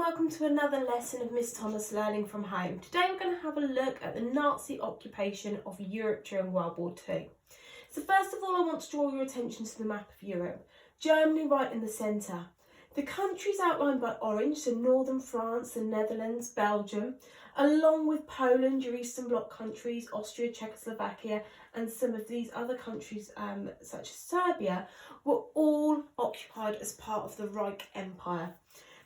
welcome to another lesson of Miss Thomas Learning from Home. Today we're going to have a look at the Nazi occupation of Europe during World War II. So first of all, I want to draw your attention to the map of Europe. Germany right in the centre. The countries outlined by orange, so northern France, the Netherlands, Belgium, along with Poland, your Eastern Bloc countries, Austria, Czechoslovakia, and some of these other countries such as Serbia, were all occupied as part of the Reich Empire.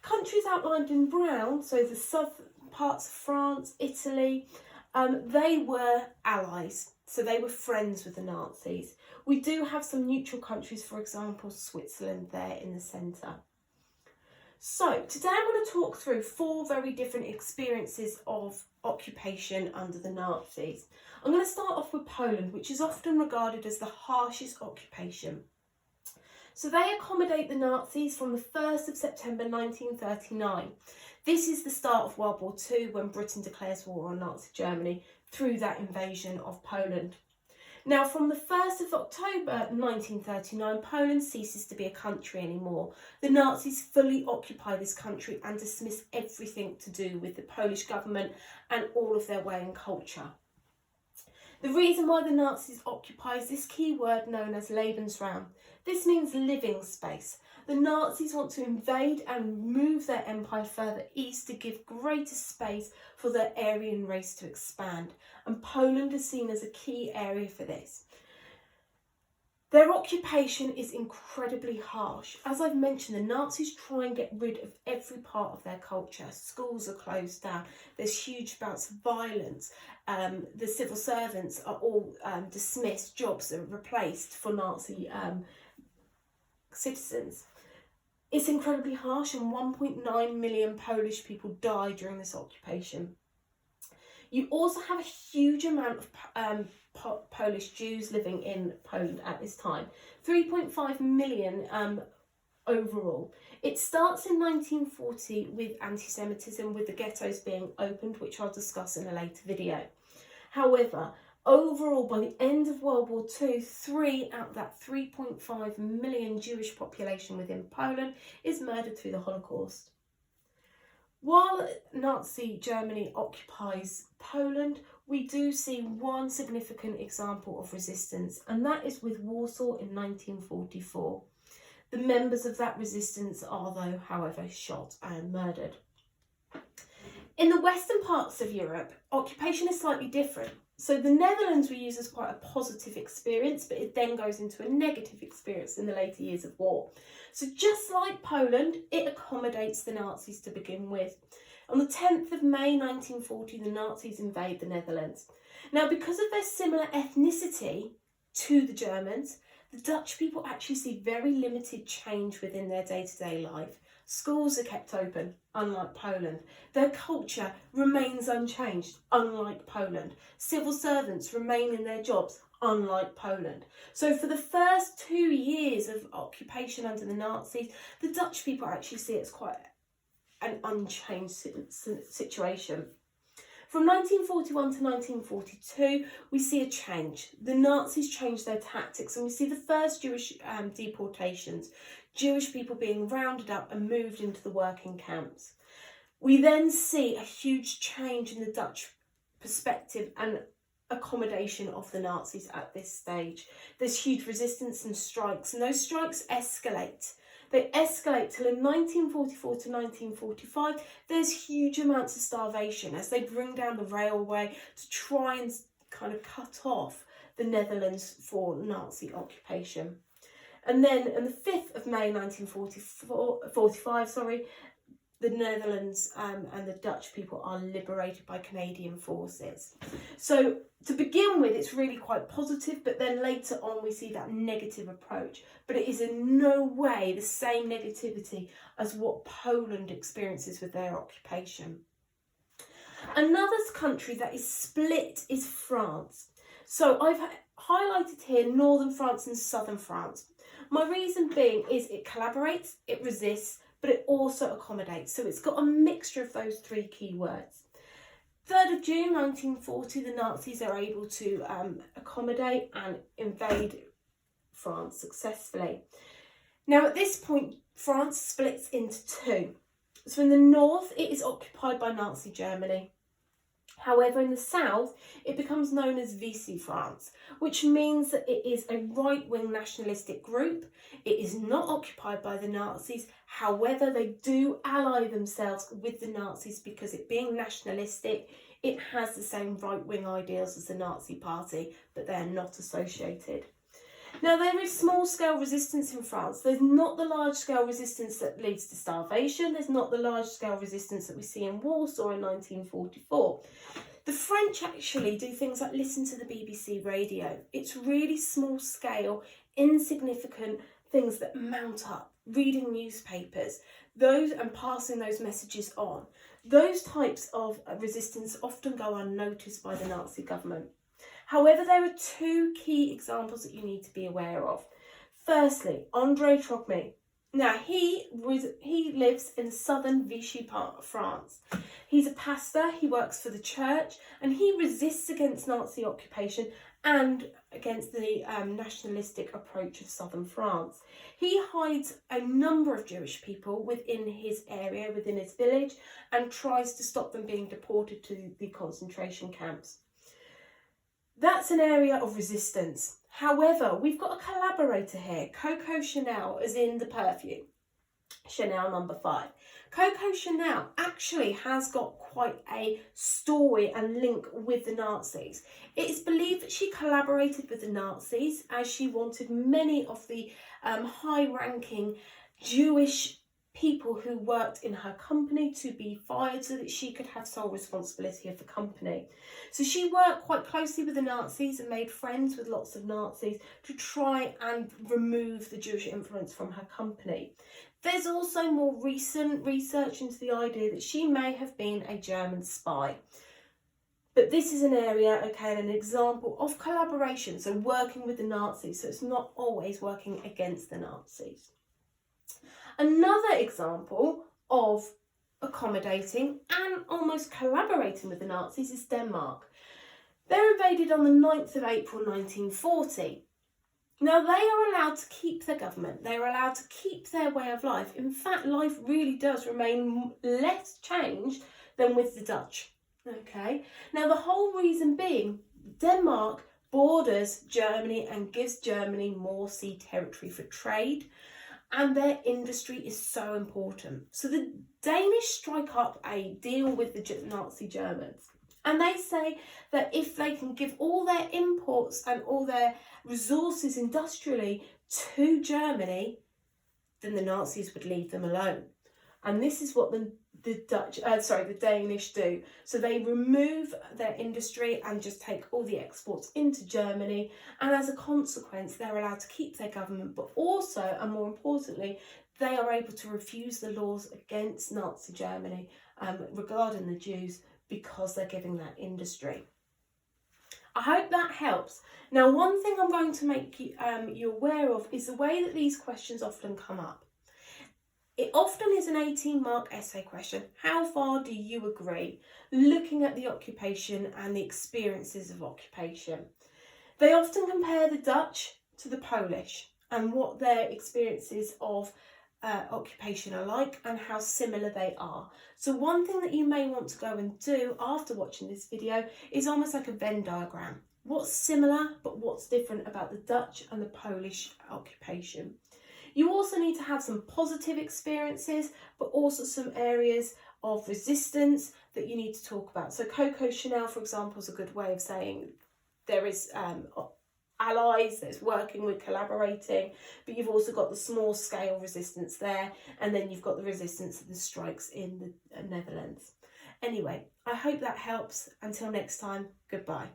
Countries outlined in brown, so the southern parts of France, Italy, they were allies, so they were friends with the Nazis. We do have some neutral countries, for example, Switzerland there in the centre. So today I'm going to talk through 4 very different experiences of occupation under the Nazis. I'm going to start off with Poland, which is often regarded as the harshest occupation. So they accommodate the Nazis from the 1st of September 1939. This is the start of World War II when Britain declares war on Nazi Germany through that invasion of Poland. Now from the 1st of October 1939, Poland ceases to be a country anymore. The Nazis fully occupy this country and dismiss everything to do with the Polish government and all of their way and culture. The reason why the Nazis occupies this key word known as Lebensraum. This means living space. The Nazis want to invade and move their empire further east to give greater space for their Aryan race to expand, and Poland is seen as a key area for this. Their occupation is incredibly harsh. As I've mentioned, the Nazis try and get rid of every part of their culture. Schools are closed down. There's huge bouts of violence. The civil servants are all dismissed. Jobs are replaced for Nazi citizens. It's incredibly harsh, and 1.9 million Polish people die during this occupation. You also have a huge amount of Polish Jews living in Poland at this time, 3.5 million overall. It starts in 1940 with anti-Semitism, with the ghettos being opened, which I'll discuss in a later video. However, overall, by the end of World War II, 3 out of that 3.5 million Jewish population within Poland is murdered through the Holocaust. While Nazi Germany occupies Poland, we do see one significant example of resistance, and that is with Warsaw in 1944. The members of that resistance are, though, however, shot and murdered. In the western parts of Europe, occupation is slightly different. So the Netherlands we use as quite a positive experience, but it then goes into a negative experience in the later years of war. So just like Poland, it accommodates the Nazis to begin with. On the 10th of May 1940, the Nazis invade the Netherlands. Now, because of their similar ethnicity to the Germans, the Dutch people actually see very limited change within their day-to-day life. Schools are kept open, unlike Poland. Their culture remains unchanged, unlike Poland. Civil servants remain in their jobs, unlike Poland. So for the first 2 years of occupation under the Nazis, the Dutch people actually see it as quite an unchanged situation. From 1941 to 1942, we see a change. The Nazis change their tactics, and we see the first Jewish deportations, Jewish people being rounded up and moved into the working camps. We then see a huge change in the Dutch perspective and accommodation of the Nazis at this stage. There's huge resistance and strikes, and those strikes escalate. They escalate till in 1944 to 1945, there's huge amounts of starvation as they bring down the railway to try and kind of cut off the Netherlands for Nazi occupation. And then on the 5th of May 1945, the Netherlands and the Dutch people are liberated by Canadian forces. So to begin with, it's really quite positive, but then later on we see that negative approach. But it is in no way the same negativity as what Poland experiences with their occupation. Another country that is split is France. So I've highlighted here northern France and southern France. My reason being is it collaborates, it resists, but it also accommodates. So it's got a mixture of those 3 key words. 3rd of June 1940, the Nazis are able to accommodate and invade France successfully. Now at this point, France splits into 2. So in the north, it is occupied by Nazi Germany. However, in the south, it becomes known as Vichy France, which means that it is a right-wing nationalistic group. It is not occupied by the Nazis. However, they do ally themselves with the Nazis because it being nationalistic, it has the same right-wing ideals as the Nazi Party, but they're not associated. Now, there is small-scale resistance in France. There's not the large-scale resistance that leads to starvation. There's not the large-scale resistance that we see in Warsaw in 1944. The French actually do things like listen to the BBC radio. It's really small-scale, insignificant things that mount up, reading newspapers, those and passing those messages on. Those types of resistance often go unnoticed by the Nazi government. However, there are two key examples that you need to be aware of. Firstly, André Trogny. Now, he lives in southern Vichy part of France. He's a pastor, he works for the church, and he resists against Nazi occupation and against the nationalistic approach of southern France. He hides a number of Jewish people within his area, within his village, and tries to stop them being deported to the concentration camps. That's an area of resistance. However, we've got a collaborator here, Coco Chanel, as in the perfume, Chanel No. 5. Coco Chanel actually has got quite a story and link with the Nazis. It is believed that she collaborated with the Nazis as she wanted many of the high-ranking Jewish people who worked in her company to be fired so that she could have sole responsibility of the company. So she worked quite closely with the Nazis and made friends with lots of Nazis to try and remove the Jewish influence from her company. There's also more recent research into the idea that she may have been a German spy. But this is an area, okay, and an example of collaboration, so working with the Nazis, so it's not always working against the Nazis. Another example of accommodating and almost collaborating with the Nazis is Denmark. They're invaded on the 9th of April 1940. Now, they are allowed to keep their government. They're allowed to keep their way of life. In fact, life really does remain less changed than with the Dutch. Okay. Now, the whole reason being, Denmark borders Germany and gives Germany more sea territory for trade. And their industry is so important. So the Danish strike up a deal with the Nazi Germans. And they say that if they can give all their imports and all their resources industrially to Germany, then the Nazis would leave them alone. And this is what the Danish do. So they remove their industry and just take all the exports into Germany. And as a consequence, they're allowed to keep their government, but also, and more importantly, they are able to refuse the laws against Nazi Germany regarding the Jews because they're giving that industry. I hope that helps. Now, one thing I'm going to make you aware of is the way that these questions often come up. It often is an 18-mark essay question. How far do you agree? Looking at the occupation and the experiences of occupation. They often compare the Dutch to the Polish and what their experiences of occupation are like and how similar they are. So one thing that you may want to go and do after watching this video is almost like a Venn diagram. What's similar but what's different about the Dutch and the Polish occupation? You also need to have some positive experiences, but also some areas of resistance that you need to talk about. So Coco Chanel, for example, is a good way of saying there is allies, there's working with, collaborating, but you've also got the small scale resistance there, and then you've got the resistance of the strikes in the Netherlands. Anyway, I hope that helps. Until next time, goodbye.